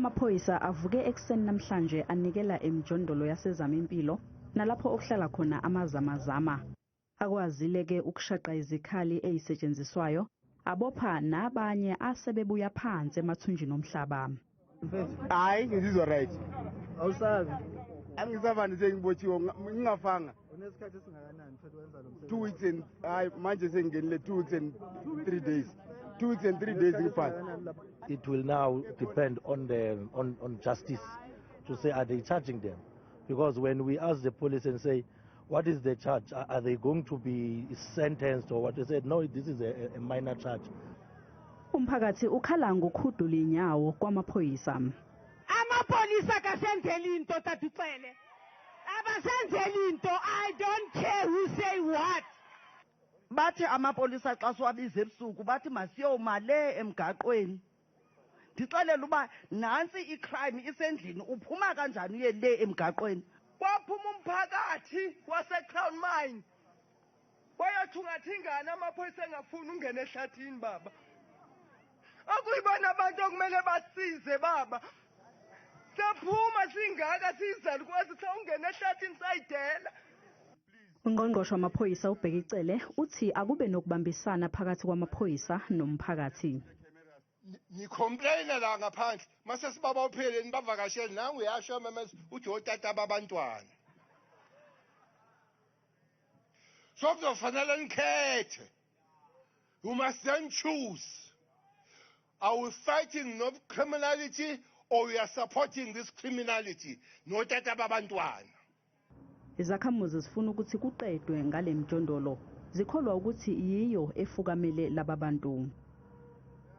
Amaphoyisa avuke ekseni namhlanje anikela emjondolo yasezamimpilo nalapho okuhlala khona amazamazama. Akwazile ke ukushaqa izikhali ezisetshenziswayo, abopha nabanye asebebuya phansi emathunjini omhlaba. Hayi ngizizwa right. Awusazi? Angisavani sengibotshiwe ngingafanga. Unesikhathi esingakanani mfethu wenza lo msebenzi? 2 weeks and hayi manje sengingenile 2 weeks and 3 days. 2 weeks and 3 days ngiphansi. It will now depend on justice to say are they charging them, because when we ask the police and say what is the charge, are they going to be sentenced or what, they said no, this is a minor charge. Umphakathi ukhala ngokhudula inyawo kwamaphoyisa. Amapolisa kasenzeli into tata Cele. Abasenzeli into, I don't care who say what. Bathi amapolisa xa siwabiza ebusuku bathi masiyoma le emgaqweni. Ndixelela uba nansi icrime isendlini uphuma kanjani uye le emgaqweni. Waphuma umphakathi wase-Crown Mine. Wayathungathingana amaphoyisa engafuni ungena ehlathini baba. Akuyibona abantu okumele basize baba. Saphuma singaka sizali kwazi xa ungena ehlathini sayidela. Ungqongqoshe wamaphoyisa uBheki Cele uthi akube nokubambisana phakathi kwamaphoyisa nomphakathi. Ngicomplaina la ngaphandle mase sibaba upheleni bavakashela nangu uyasho mama uthi otata babantwana. So kuzofanele nikhethe. You must then choose. Are we fighting no criminality or we are supporting this criminality? No tata babantwana. Izakhamuzi zifuna ukuthi kuqedwe ngale mjondolo. Zikholwa ukuthi yiyo efukamele lababantu.